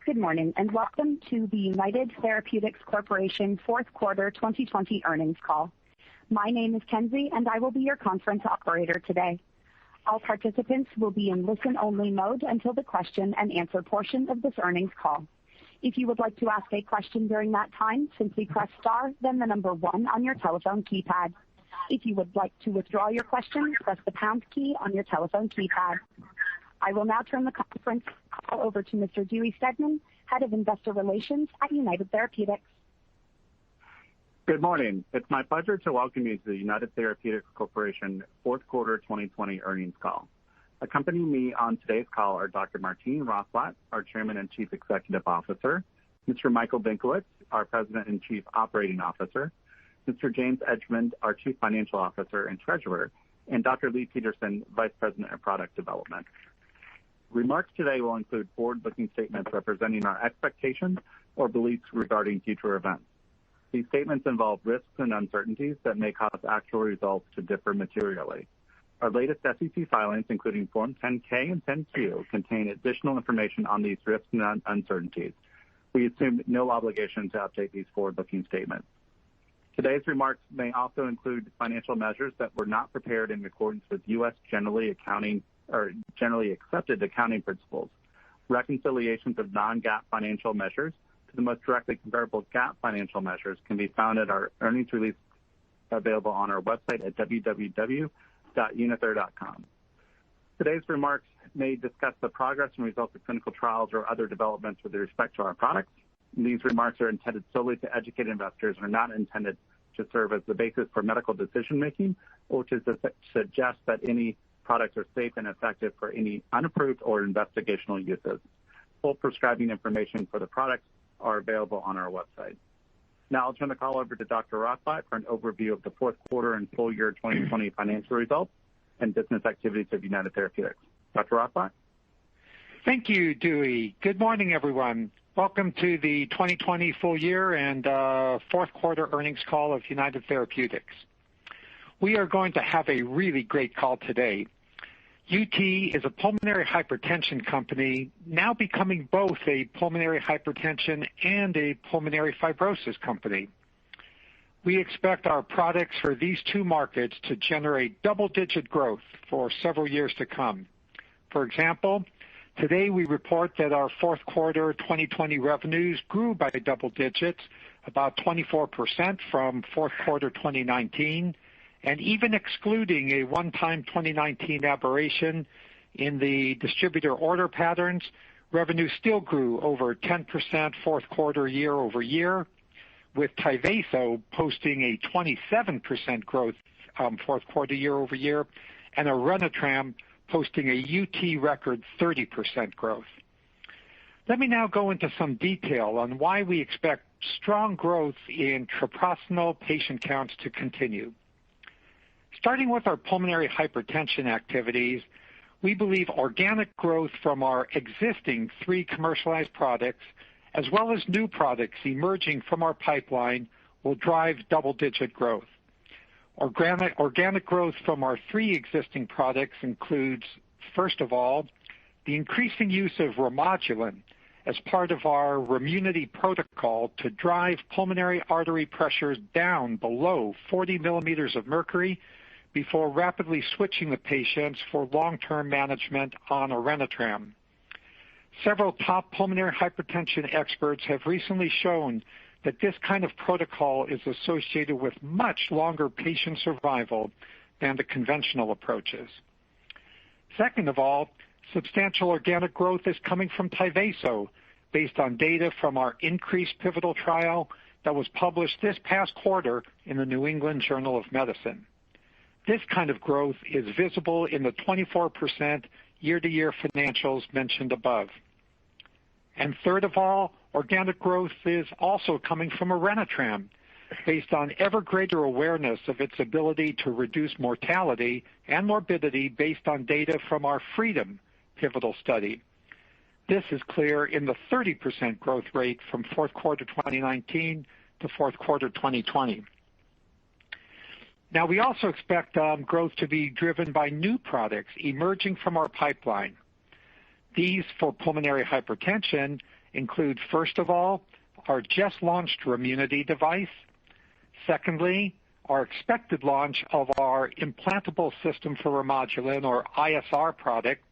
Good morning, and welcome to the United Therapeutics Corporation fourth quarter 2020 earnings call. My name is Kenzie, and I will be your conference operator today. All participants will be in listen-only mode until the question and answer portion of this earnings call. If you would like to ask a question during that time, simply press star, then the number 1 on your telephone keypad. If you would like to withdraw your question, press the pound key on your telephone keypad. I will now turn the conference call over to Mr. Dewey Steadman, Head of Investor Relations at United Therapeutics. Good morning. It's my pleasure to welcome you to the United Therapeutics Corporation fourth quarter 2020 earnings call. Accompanying me on today's call are Dr. Martine Rothblatt, our Chairman and Chief Executive Officer, Mr. Michael Benkowitz, our President and Chief Operating Officer, Mr. James Edgemond, our Chief Financial Officer and Treasurer, and Dr. Lee Peterson, Vice President of Product Development. Remarks today will include forward-looking statements representing our expectations or beliefs regarding future events. These statements involve risks and uncertainties that may cause actual results to differ materially. Our latest SEC filings, including Form 10-K and 10-Q, contain additional information on these risks and uncertainties. We assume no obligation to update these forward-looking statements. Today's remarks may also include financial measures that were not prepared in accordance with U.S. generally accepted accounting principles. Reconciliations of non-GAAP financial measures to the most directly comparable GAAP financial measures can be found at our earnings release available on our website at www.unither.com. Today's remarks may discuss the progress and results of clinical trials or other developments with respect to our products. These remarks are intended solely to educate investors and are not intended to serve as the basis for medical decision-making or to suggest that any products are safe and effective for any unapproved or investigational uses. Full prescribing information for the products are available on our website. Now I'll turn the call over to Dr. Rothblatt for an overview of the fourth quarter and full year 2020 financial results and business activities of United Therapeutics. Dr. Rothblatt? Thank you, Dewey. Good morning, everyone. Welcome to the 2020 full year and fourth quarter earnings call of United Therapeutics. We are going to have a really great call today. UT is a pulmonary hypertension company, now becoming both a pulmonary hypertension and a pulmonary fibrosis company. We expect our products for these two markets to generate double-digit growth for several years to come. For example, today we report that our fourth quarter 2020 revenues grew by double digits, about 24% from fourth quarter 2019, and even excluding a one-time 2019 aberration in the distributor order patterns, revenue still grew over 10% fourth quarter year over year, with Tyvaso posting a 27% growth fourth quarter year over year, and Orenitram posting a UT record 30% growth. Let me now go into some detail on why we expect strong growth in treprostinil patient counts to continue. Starting with our pulmonary hypertension activities, we believe organic growth from our existing 3 commercialized products, as well as new products emerging from our pipeline, will drive double-digit growth. Organic growth from our 3 existing products includes, first of all, the increasing use of Remodulin as part of our Remunity protocol to drive pulmonary artery pressures down below 40 millimeters of mercury before rapidly switching the patients for long-term management on Orenitram. Several top pulmonary hypertension experts have recently shown that this kind of protocol is associated with much longer patient survival than the conventional approaches. Second of all, substantial organic growth is coming from Tyvaso, based on data from our INCREASE pivotal trial that was published this past quarter in the New England Journal of Medicine. This kind of growth is visible in the 24% year-to-year financials mentioned above. And third of all, organic growth is also coming from Orenitram, based on ever greater awareness of its ability to reduce mortality and morbidity based on data from our FREEDOM pivotal study. This is clear in the 30% growth rate from fourth quarter 2019 to fourth quarter 2020. Now, we also expect growth to be driven by new products emerging from our pipeline. These, for pulmonary hypertension, include, first of all, our just launched Remunity device. Secondly, our expected launch of our implantable system for Remodulin, or ISR product,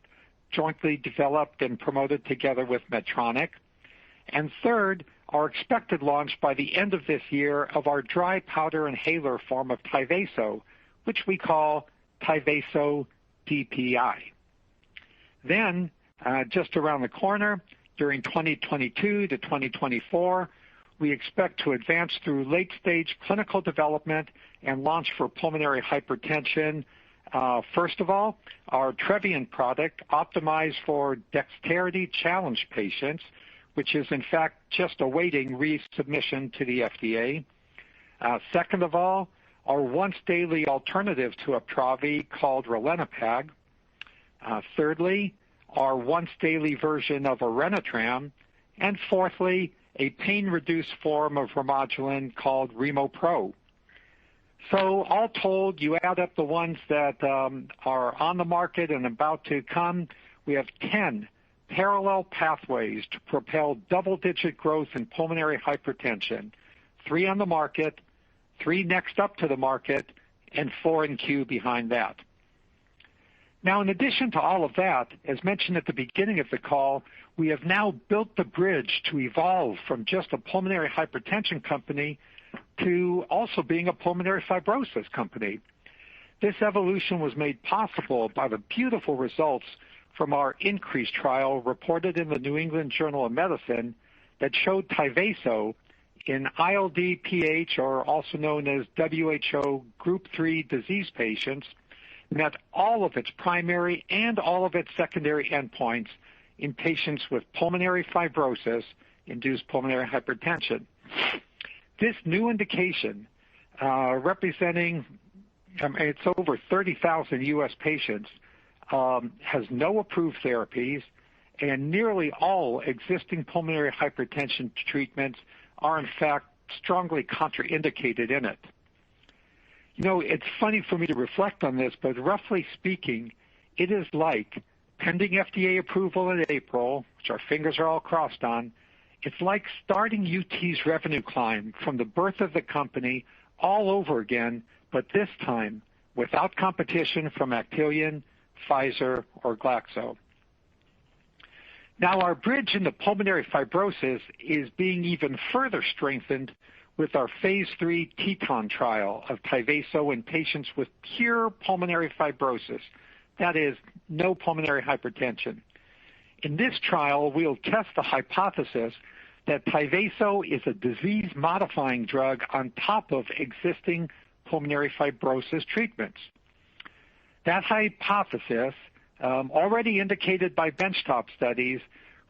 jointly developed and promoted together with Medtronic. And third, our expected launch by the end of this year of our dry powder inhaler form of Tyvaso, which we call Tyvaso DPI. Then, just around the corner, during 2022 to 2024, we expect to advance through late-stage clinical development and launch for pulmonary hypertension. First of all, our Trevian product optimized for dexterity challenge patients, which is in fact just awaiting resubmission to the FDA. Second of all, our once-daily alternative to Uptravi called Ralinepag. Thirdly, our once-daily version of Orenitram. And fourthly, a pain-reduced form of Remodulin called Remo Pro. So all told, you add up the ones that are on the market and about to come, we have 10 parallel pathways to propel double-digit growth in pulmonary hypertension, 3 on the market, 3 next up to the market, and 4 in queue behind that. Now, in addition to all of that, as mentioned at the beginning of the call, we have now built the bridge to evolve from just a pulmonary hypertension company to also being a pulmonary fibrosis company. This evolution was made possible by the beautiful results from our INCREASE trial reported in the New England Journal of Medicine that showed Tyvaso in ILD-PH, or also known as WHO Group 3 disease patients, met all of its primary and all of its secondary endpoints in patients with pulmonary fibrosis-induced pulmonary hypertension. This new indication, representing it's over 30,000 U.S. patients, has no approved therapies, and nearly all existing pulmonary hypertension treatments are in fact strongly contraindicated in it. You know, it's funny for me to reflect on this, but roughly speaking, it is like pending FDA approval in April, which our fingers are all crossed on. It's like starting UT's revenue climb from the birth of the company all over again, but this time without competition from Actelion, Pfizer, or Glaxo. Now, our bridge into pulmonary fibrosis is being even further strengthened with our phase 3 TETON trial of Tyvaso in patients with pure pulmonary fibrosis, that is, no pulmonary hypertension. In this trial, we'll test the hypothesis that Tyvaso is a disease-modifying drug on top of existing pulmonary fibrosis treatments. That hypothesis, already indicated by benchtop studies,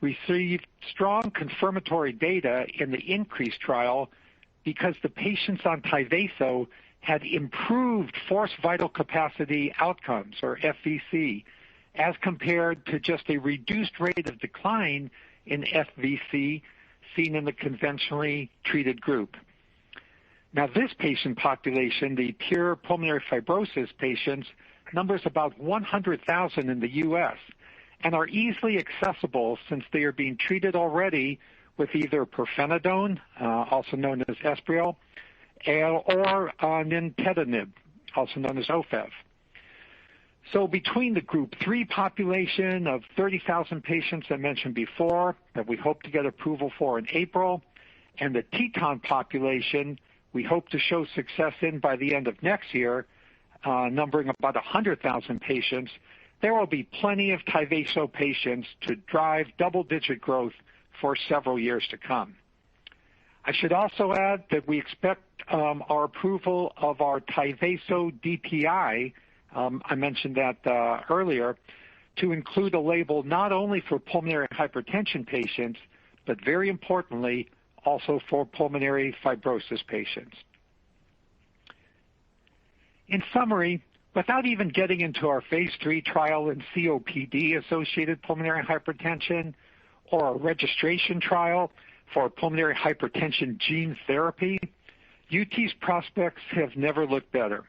received strong confirmatory data in the INCREASE trial because the patients on Tyvaso had improved forced vital capacity outcomes, or FVC, as compared to just a reduced rate of decline in FVC seen in the conventionally treated group. Now, this patient population, the pure pulmonary fibrosis patients, numbers about 100,000 in the U.S. and are easily accessible since they are being treated already with either pirfenidone, also known as Esbriet, or nintedanib, also known as Ofev. So between the Group 3 population of 30,000 patients I mentioned before that we hope to get approval for in April, and the TETON population we hope to show success in by the end of next year, numbering about 100,000 patients, there will be plenty of Tyvaso patients to drive double-digit growth for several years to come. I should also add that we expect our approval of our Tyvaso DPI, I mentioned that earlier, to include a label not only for pulmonary hypertension patients, but very importantly, also for pulmonary fibrosis patients. In summary, without even getting into our phase 3 trial in COPD-associated pulmonary hypertension or a registration trial for pulmonary hypertension gene therapy, UT's prospects have never looked better.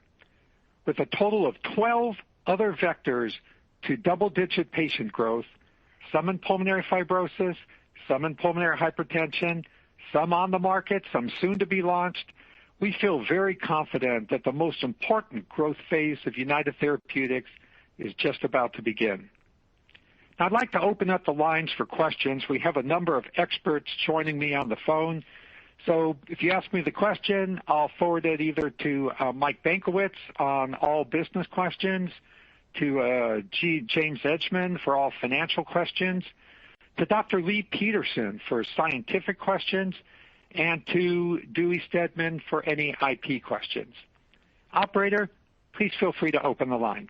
With a total of 12 other vectors to double-digit patient growth, some in pulmonary fibrosis, some in pulmonary hypertension, some on the market, some soon to be launched. We feel very confident that the most important growth phase of United Therapeutics is just about to begin. Now, I'd like to open up the lines for questions. We have a number of experts joining me on the phone. So if you ask me the question, I'll forward it either to Mike Benkowitz on all business questions, to James Edgman for all financial questions, to Dr. Lee Peterson for scientific questions, and to Dewey Steadman for any IP questions. Operator, please feel free to open the lines.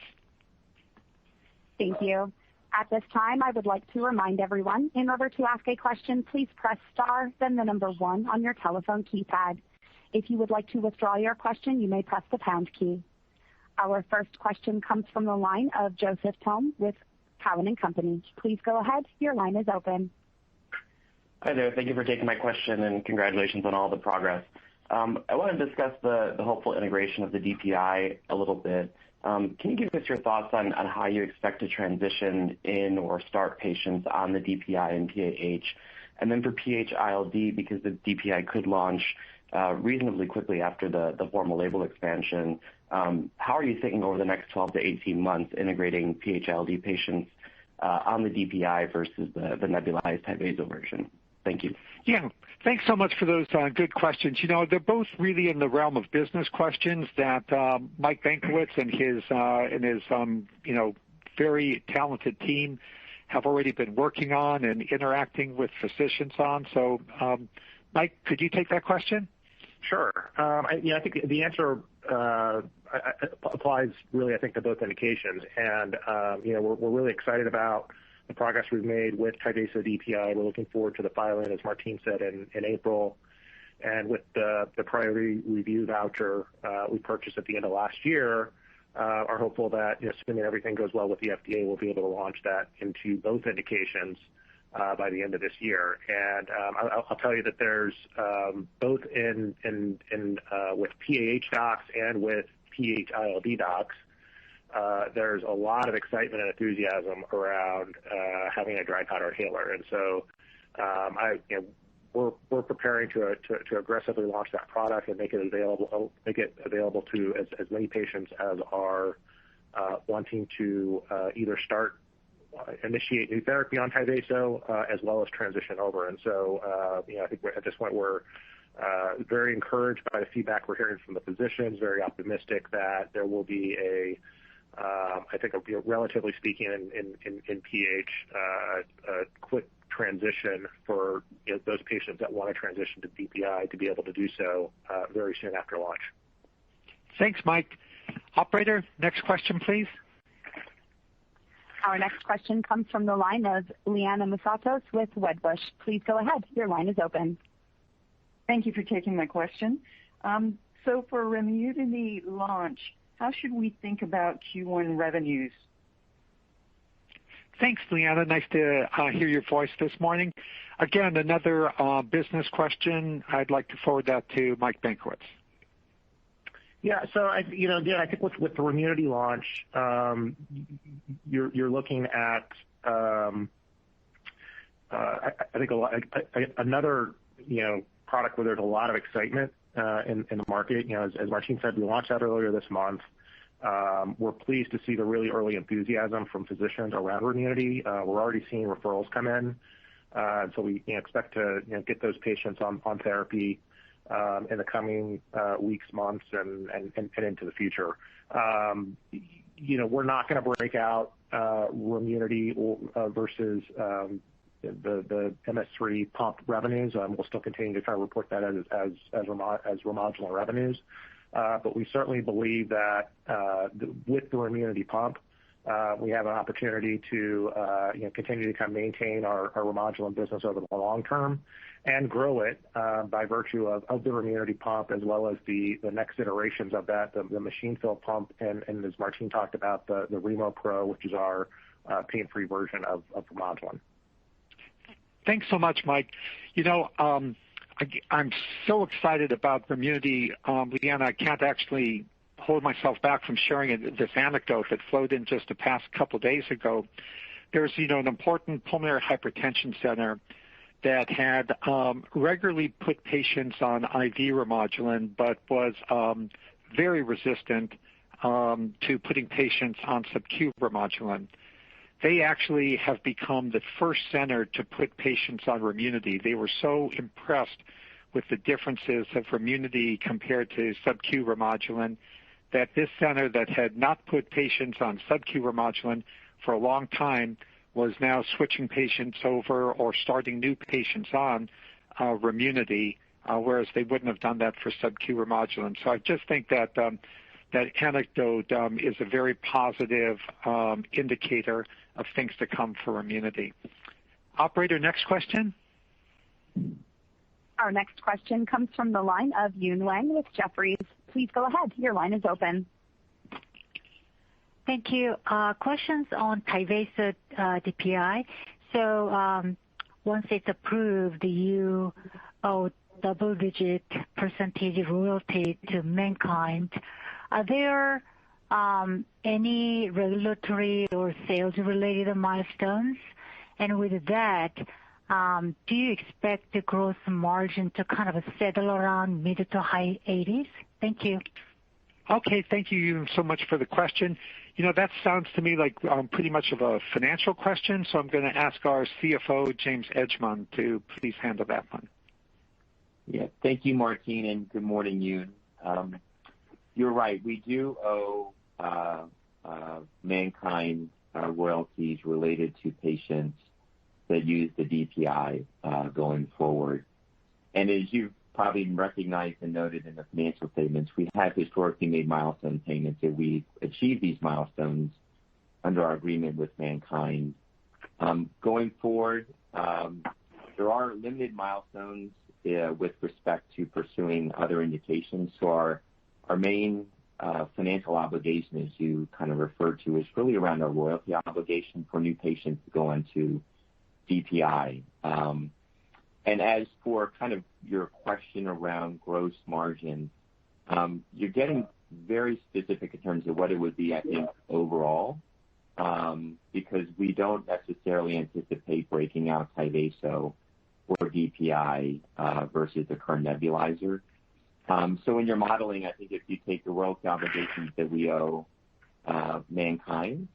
Thank you. At this time, I would like to remind everyone, in order to ask a question, please press star, then the number 1 on your telephone keypad. If you would like to withdraw your question, you may press the pound key. Our first question comes from the line of Joseph Thome with Cowen and Company. Please go ahead. Your line is open. Hi there. Thank you for taking my question, and congratulations on all the progress. I want to discuss the hopeful integration of the DPI a little bit. Can you give us your thoughts on how you expect to transition in or start patients on the DPI and PAH? And then for PH-ILD, because the DPI could launch reasonably quickly after the formal label expansion, how are you thinking over the next 12 to 18 months integrating PH-ILD patients on the DPI versus the nebulized Tyvaso version? Thank you. Yeah, thanks so much for those good questions. You know, they're both really in the realm of business questions that Mike Benkowitz and his very talented team have already been working on and interacting with physicians on. So, Mike, could you take that question? Sure. I think the answer applies really, I think, to both indications. And, we're really excited about the progress we've made with Tyvaso DPI. We're looking forward to the filing, as Martine said, in April. And with the priority review voucher we purchased at the end of last year, are hopeful that, assuming everything goes well with the FDA, we'll be able to launch that into both indications by the end of this year. And I'll tell you that there's both with PAH docs and with PH-ILD docs, there's a lot of excitement and enthusiasm around having a dry powder inhaler. And so we're preparing to aggressively launch that product and make it available to as many patients as are wanting to either initiate new therapy on Tyvaso as well as transition over. And so I think at this point we're very encouraged by the feedback we're hearing from the physicians, very optimistic that there will be I think, relatively speaking, in PH, a quick transition for those patients that want to transition to DPI to be able to do so very soon after launch. Thanks, Mike. Operator, next question, please. Our next question comes from the line of Liana Moussatos with Wedbush. Please go ahead. Your line is open. Thank you for taking my question. So for Remunity launch, how should we think about Q1 revenues? Thanks, Liana. Nice to hear your voice this morning. Again, another business question. I'd like to forward that to Mike Benkowitz. Yeah, so I think with the Remunity launch, you're looking at I think another product where there's a lot of excitement in the market. As Martine said, we launched that earlier this month. We're pleased to see the really early enthusiasm from physicians around Remunity. We're already seeing referrals come in, so we expect to get those patients on therapy in the coming weeks, months, and into the future. We're not going to break out Remunity versus the MS3 pump revenues. We'll still continue to try to report that as Remodulin revenues. But we certainly believe that with the Remunity pump, we have an opportunity to continue to kind of maintain our Remodulin business over the long term and grow it by virtue of the Remunity pump, as well as the next iterations of that, the machine fill pump, and as Martine talked about, the Remo Pro, which is our pain-free version of Remodulin. Thanks so much, Mike. I'm so excited about Remunity, Leanna. I can't actually hold myself back from sharing this anecdote that flowed in just the past couple of days ago. There's, an important pulmonary hypertension center that had regularly put patients on IV Remodulin, but was very resistant to putting patients on sub-Q Remodulin. They actually have become the first center to put patients on Remunity. They were so impressed with the differences of Remunity compared to sub-Q Remodulin that this center that had not put patients on sub-Q Remodulin for a long time was now switching patients over or starting new patients on Remunity, whereas they wouldn't have done that for sub-Q Remodulin. So I just think that that anecdote is a very positive indicator of things to come for Remunity. Operator, next question. Our next question comes from the line of Yun Wang with Jefferies. Please go ahead. Your line is open. Thank you. Questions on Tyvaso DPI. So once it's approved, you owe double-digit percentage royalty to MannKind. Are there any regulatory or sales-related milestones? And with that, do you expect the gross margin to kind of settle around mid to high 80s? Thank you. Okay, thank you so much for the question. That sounds to me like pretty much of a financial question, so I'm going to ask our CFO, James Edgemond, to please handle that one. Yeah, thank you, Martine, and good morning, Yoon. You're right. We do owe MannKind royalties related to patients that use the DPI going forward. And as you've probably recognized and noted in the financial statements, we have historically made milestone payments, and we've achieved these milestones under our agreement with MannKind. Going forward, there are limited milestones with respect to pursuing other indications. So our main financial obligation, as you kind of referred to, is really around our royalty obligation for new patients to go into DPI. And as for kind of your question around gross margin, you're getting very specific in terms of what it would be, I think, overall, because we don't necessarily anticipate breaking out Tyvaso or DPI versus the current nebulizer. So in your modeling, I think if you take the royalty obligations that we owe MannKind,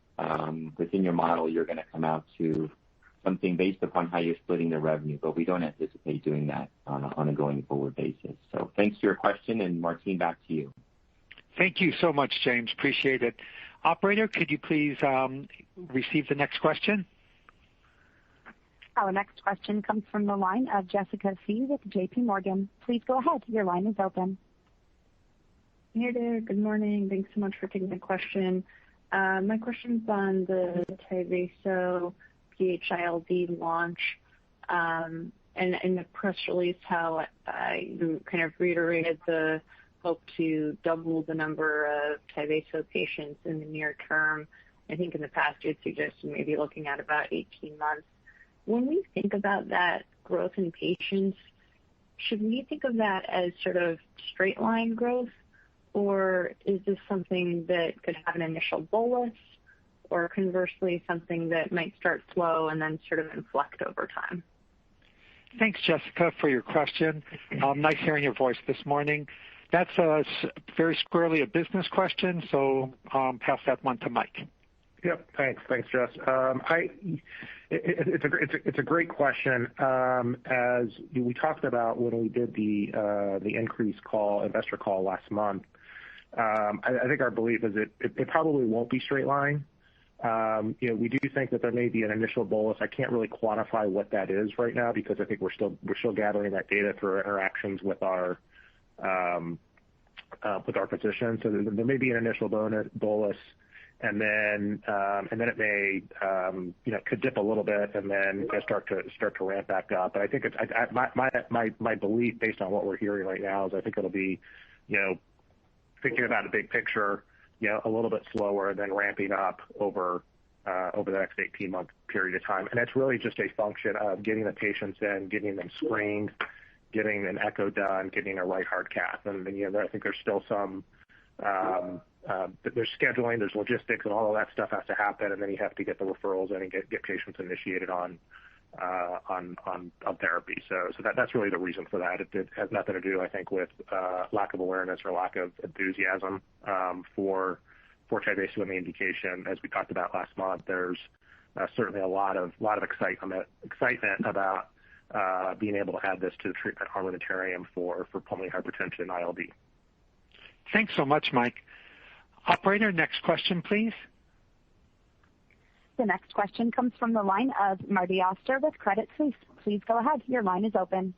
within your model, you're going to come out to something based upon how you're splitting the revenue, but we don't anticipate doing that on a going forward basis. So thanks for your question, and Martine, back to you. Thank you so much, James. Appreciate it. Operator, could you please receive the next question? Our next question comes from the line of Jessica Fye with J.P. Morgan. Please go ahead. Your line is open. Hey there. Good morning. Thanks so much for taking the question. My question's on the Tyvaso PH-ILD launch, and in the press release, how you kind of reiterated the hope to double the number of Tyvaso patients in the near term. I think in the past you had suggested maybe looking at about 18 months. When we think about that growth in patients, should we think of that as sort of straight line growth, or is this something that could have an initial bolus, or conversely something that might start slow and then sort of inflect over time? Thanks, Jessica, for your question. Nice hearing your voice this morning. That's very squarely a business question, so pass that one to Mike. Yep, thanks, Jess. It's a great question. As we talked about when we did the investor call last month, I think our belief is it probably won't be straight line. We do think that there may be an initial bolus. I can't really quantify what that is right now because I think we're still gathering that data through our interactions with our physicians. So there may be an initial bolus, and then it may could dip a little bit and then start to ramp back up. But I think my belief based on what we're hearing right now is I think it'll be thinking about a big picture, a little bit slower than ramping up over the next 18-month period of time. And that's really just a function of getting the patients in, getting them screened, getting an echo done, getting a right heart cath. And I think there's still some there's scheduling, there's logistics, and all of that stuff has to happen, and then you have to get the referrals in and get patients initiated on therapy. So that's really the reason for that. It has nothing to do, I think, with lack of awareness or lack of enthusiasm for Tyvaso and the indication. As we talked about last month, there's certainly a lot of excitement about being able to add this to the treatment armamentarium for pulmonary hypertension and ILD. Thanks so much, Mike. Operator, next question, please. The next question comes from the line of Marty Oster with Credit Suisse. Please go ahead. Your line is open.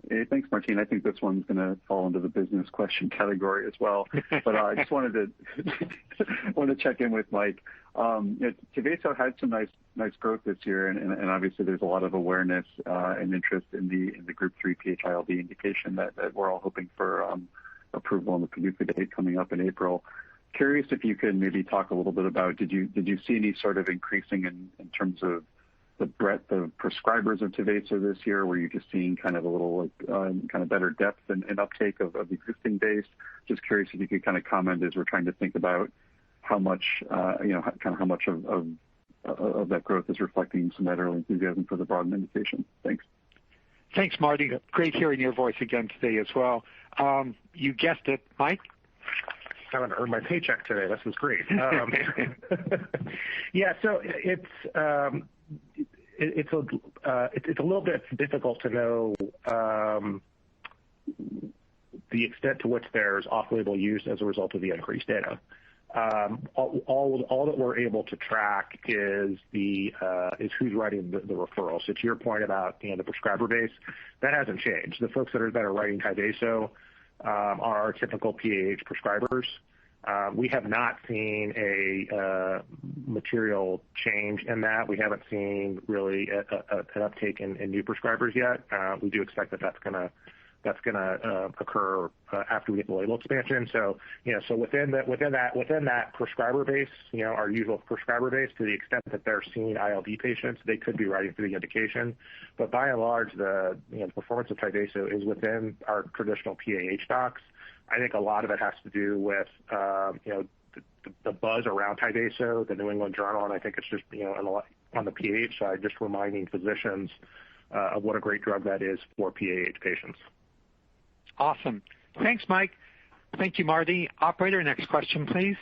Hey, thanks, Martine. I think this one's going to fall into the business question category as well. But I just wanted to check in with Mike. Tyvaso had some nice growth this year, and obviously there's a lot of awareness and interest in the Group 3 PH-ILD indication that we're all hoping for approval on the PDUFA date coming up in April. Curious if you could maybe talk a little bit about, did you see any sort of increasing in terms of the breadth of prescribers of Tyvaso this year? Or were you just seeing kind of a little kind of better depth and uptake of the existing base? Just curious if you could kind of comment as we're trying to think about how much how much of that growth is reflecting some of that early enthusiasm for the broad indication. Thanks. Thanks, Marty. Great hearing your voice again today as well. You guessed it, Mike. I haven't earned my paycheck today. This is great. Yeah, so it's a little bit difficult to know the extent to which there's off-label use as a result of the increased data. All that we're able to track is who's writing the referral. So to your point about the prescriber base, that hasn't changed. The folks that are writing Tyvaso are our typical PAH prescribers. We have not seen a material change in that. We haven't seen really an uptake in new prescribers yet. We do expect that's going to occur after we get the label expansion. So within that prescriber base, our usual prescriber base, to the extent that they're seeing ILD patients, they could be writing for the indication. But by and large, the performance of Tyvaso is within our traditional PAH docs. I think a lot of it has to do with the buzz around Tyvaso, the New England Journal, and I think it's just on the PAH side, just reminding physicians of what a great drug that is for PAH patients. Awesome. Thanks, Mike. Thank you, Marty. Operator, next question, please.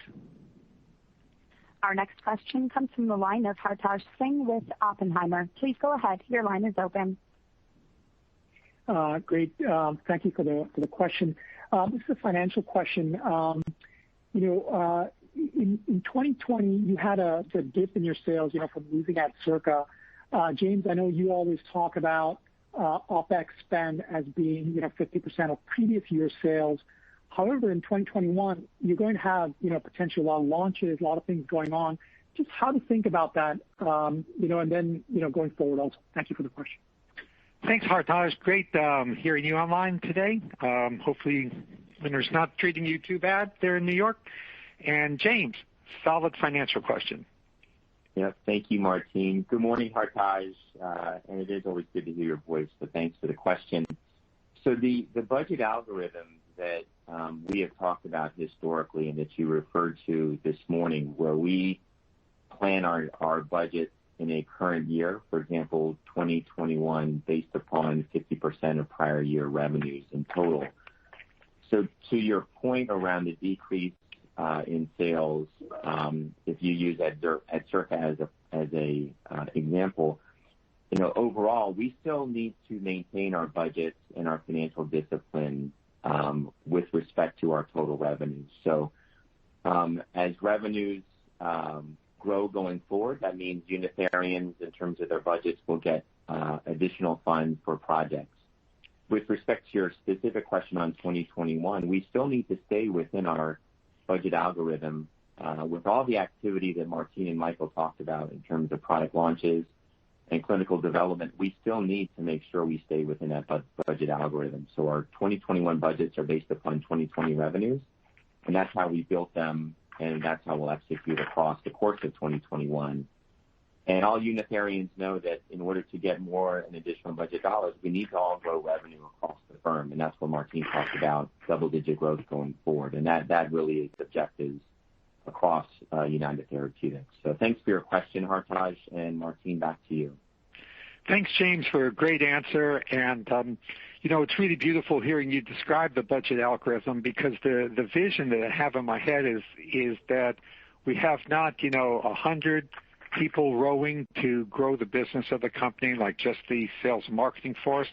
Our next question comes from the line of Hartaj Singh with Oppenheimer. Please go ahead. Your line is open. Great. Thank you for the question. This is a financial question. In 2020, you had a dip in your sales, from losing Adcirca. James, I know you always talk about OpEx spend as being 50% of previous year's sales. However, in 2021, you're going to have potentially a lot of launches, a lot of things going on. Just how to think about that, and then going forward also. Thank you for the question. Thanks, Hartaj. Great hearing you online today. Hopefully, winter's not treating you too bad there in New York. And James, solid financial question. Yeah, thank you, Martine. Good morning, Hartaj. And it is always good to hear your voice, so thanks for the question. So the budget algorithm that we have talked about historically and that you referred to this morning, where we plan our budget in a current year, for example, 2021, based upon 50% of prior year revenues in total. So to your point around the decrease in sales, if you use Adcirca as a example, overall, we still need to maintain our budgets and our financial discipline with respect to our total revenues. So as revenues grow going forward, that means Unitherians, in terms of their budgets, will get additional funds for projects. With respect to your specific question on 2021, we still need to stay within our budget algorithm with all the activity that Martine and Michael talked about in terms of product launches and clinical development. We still need to make sure we stay within that budget algorithm. So our 2021 budgets are based upon 2020 revenues, and that's how we built them, and that's how we'll execute across the course of 2021. And all Unitherians know that in order to get more and additional budget dollars, we need to all grow revenue across the firm, and that's what Martine talked about, double-digit growth going forward. And that really is the objectives across United Therapeutics. So thanks for your question, Hartaj, and Martine, back to you. Thanks, James, for a great answer. And, it's really beautiful hearing you describe the budget algorithm, because the vision that I have in my head is that we have not, 100 people rowing to grow the business of the company, like just the sales and marketing force,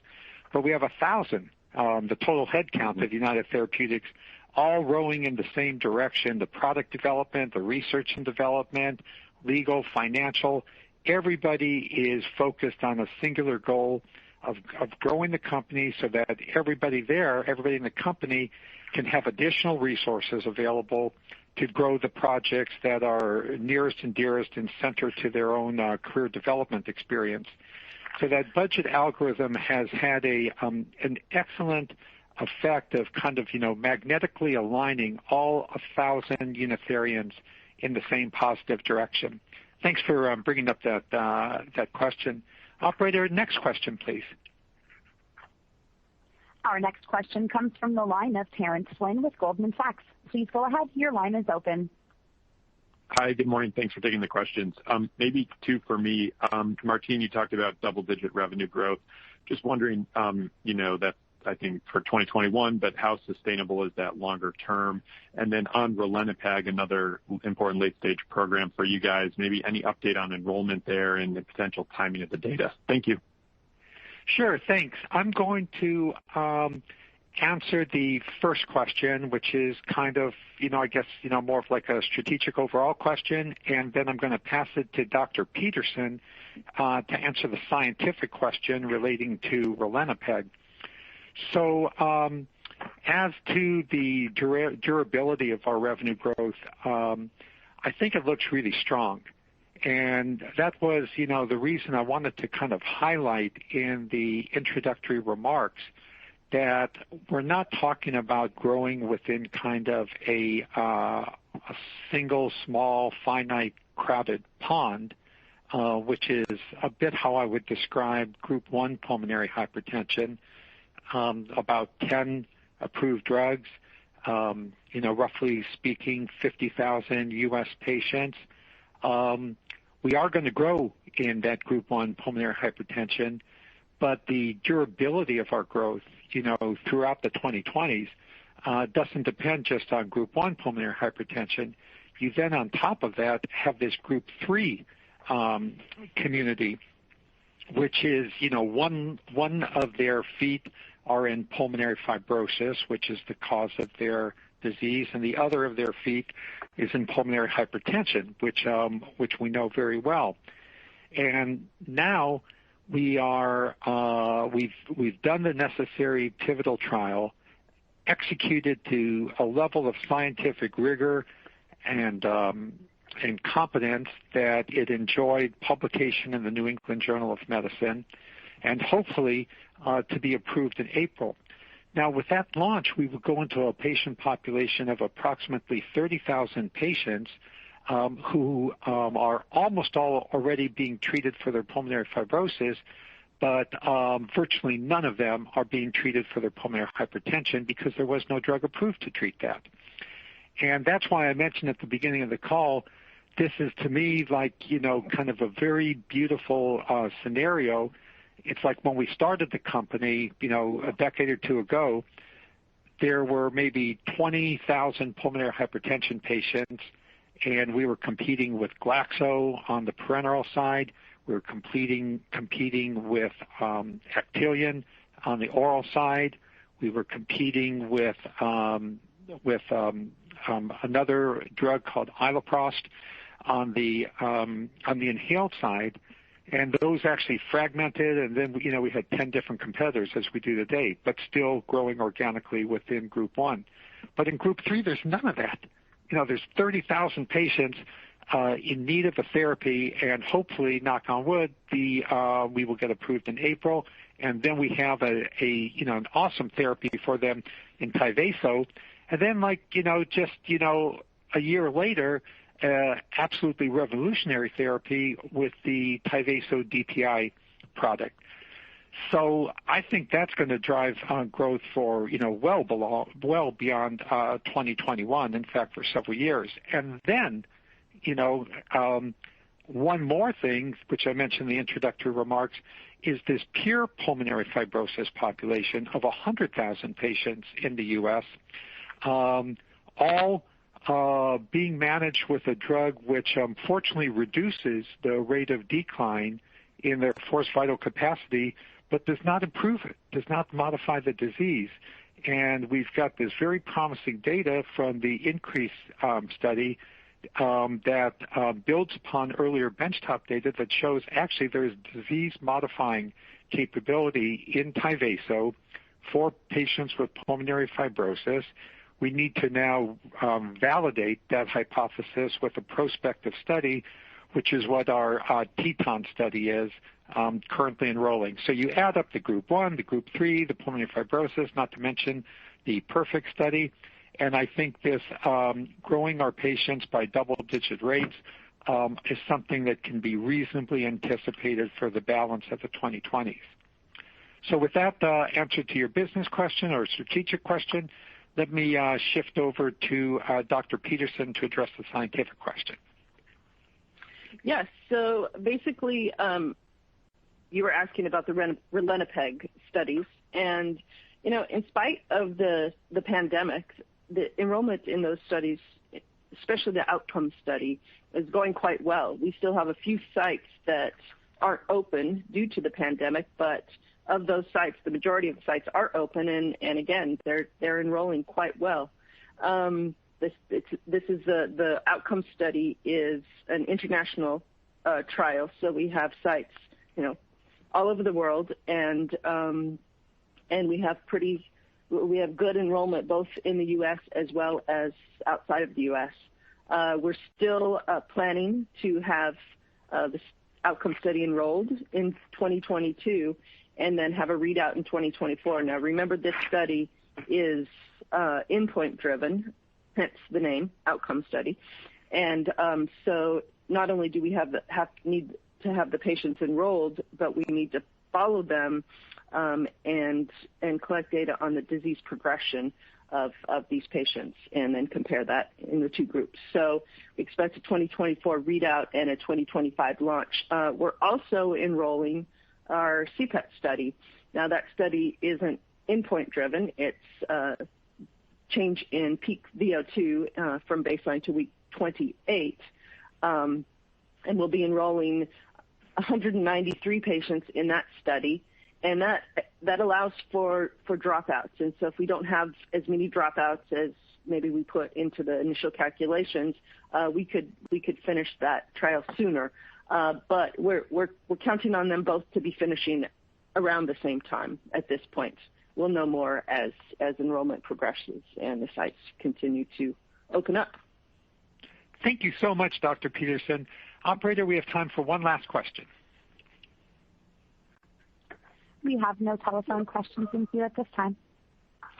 but we have 1,000, the total headcount of United Therapeutics, all rowing in the same direction: the product development, the research and development, legal, financial. Everybody is focused on a singular goal of growing the company so that everybody in the company can have additional resources available to grow the projects that are nearest and dearest and center to their own career development experience. So that budget algorithm has had an excellent effect of kind of, magnetically aligning all 1,000 Unitherians in the same positive direction. Thanks for bringing up that question. Operator, next question, please. Our next question comes from the line of Terence Flynn with Goldman Sachs. Please go ahead. Your line is open. Hi, good morning. Thanks for taking the questions. Maybe two for me. Martine, you talked about double-digit revenue growth. Just wondering, that I think for 2021, but how sustainable is that longer term? And then on ralinepag, another important late-stage program for you guys, maybe any update on enrollment there and the potential timing of the data? Thank you. Sure, thanks. I'm going to answer the first question, which is kind of, more of like a strategic overall question, and then I'm going to pass it to Dr. Peterson to answer the scientific question relating to ralinepag. So as to the durability of our revenue growth, I think it looks really strong. And that was, the reason I wanted to kind of highlight in the introductory remarks that we're not talking about growing within kind of a single, small, finite, crowded pond, which is a bit how I would describe Group 1 pulmonary hypertension. About 10 approved drugs, roughly speaking, 50,000 U.S. patients. We are going to grow in that Group 1 pulmonary hypertension, but the durability of our growth, throughout the 2020s doesn't depend just on Group 1 pulmonary hypertension. You then, on top of that, have this Group 3 community, which is, one of their feet are in pulmonary fibrosis, which is the cause of their disease, and the other of their feet is in pulmonary hypertension, which we know very well. And now we've done the necessary pivotal trial, executed to a level of scientific rigor and competence that it enjoyed publication in the New England Journal of Medicine, and hopefully to be approved in April. Now, with that launch, we will go into a patient population of approximately 30,000 patients who are almost all already being treated for their pulmonary fibrosis, but virtually none of them are being treated for their pulmonary hypertension because there was no drug approved to treat that. And that's why I mentioned at the beginning of the call, this is to me like, kind of a very beautiful scenario. It's like when we started the company, a decade or two ago, there were maybe 20,000 pulmonary hypertension patients, and we were competing with Glaxo on the parenteral side. We were competing with Actelion on the oral side. We were competing with another drug called iloprost on the inhaled side. And those actually fragmented, and then we had 10 different competitors as we do today, but still growing organically within Group 1. But in Group 3, there's none of that. There's 30,000 patients in need of a therapy, and hopefully, knock on wood, we will get approved in April, and then we have an awesome therapy for them in Tyvaso, and then a year later, absolutely revolutionary therapy with the Tyvaso DPI product. So I think that's going to drive growth for well beyond 2021. In fact, for several years. And then One more thing, which I mentioned in the introductory remarks, is this pure pulmonary fibrosis population of 100,000 patients in the U.S., all being managed with a drug which unfortunately reduces the rate of decline in their forced vital capacity, but does not improve it, does not modify the disease. And we've got this very promising data from the INCREASE study that builds upon earlier benchtop data that shows actually there is disease-modifying capability in Tyvaso for patients with pulmonary fibrosis. We need to now validate that hypothesis with a prospective study, which is what our TETON study is currently enrolling. So you add up the group 1, the group 3, the pulmonary fibrosis, not to mention the PERFECT study. And I think this growing our patients by double-digit rates is something that can be reasonably anticipated for the balance of the 2020s. So with that answer to your business question or strategic question, let me shift over to Dr. Peterson to address the scientific question. Yes. So basically, you were asking about the ralinepag studies, and in spite of the pandemic, the enrollment in those studies, especially the outcome study, is going quite well. We still have a few sites that aren't open due to the pandemic, but of those sites, the majority of the sites are open, and again, they're enrolling quite well. This is the outcome study is an international trial, so we have sites, all over the world, and we have good enrollment both in the U.S. as well as outside of the U.S. We're still planning to have this outcome study enrolled in 2022 and then have a readout in 2024. Now, remember, this study is endpoint driven, hence the name, outcome study. And so not only do we need to have the patients enrolled, but we need to follow them and collect data on the disease progression of these patients and then compare that in the two groups. So we expect a 2024 readout and a 2025 launch. We're also enrolling our CPET study. Now, that study isn't endpoint driven. It's change in peak VO2 from baseline to week 28. And we'll be enrolling 193 patients in that study. And that allows for dropouts. And so if we don't have as many dropouts as maybe we put into the initial calculations, we could finish that trial sooner. But we're counting on them both to be finishing around the same time at this point. We'll know more as enrollment progresses and the sites continue to open up. Thank you so much, Dr. Peterson. Operator, we have time for one last question. We have no telephone questions in queue at this time.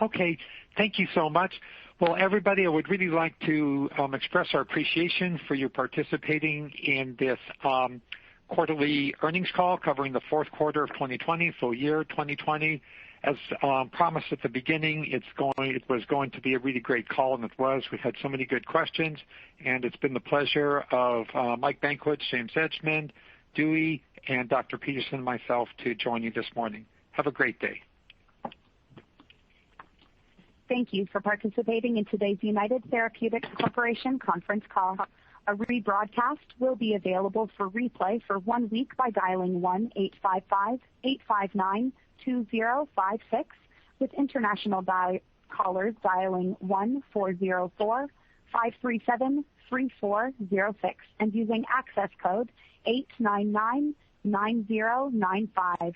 Okay, thank you so much. Well, everybody, I would really like to express our appreciation for your participating in this quarterly earnings call covering the fourth quarter of 2020, full year 2020. As promised at the beginning, it was going to be a really great call, and it was. We had so many good questions, and it's been the pleasure of Mike Bankwitz, James Edgemond, Dewey, and Dr. Peterson and myself to join you this morning. Have a great day. Thank you for participating in today's United Therapeutics Corporation conference call. A rebroadcast will be available for replay for 1 week by dialing 1-855-859-2056, with international callers dialing 1-404-537-3406 and using access code 899-9095.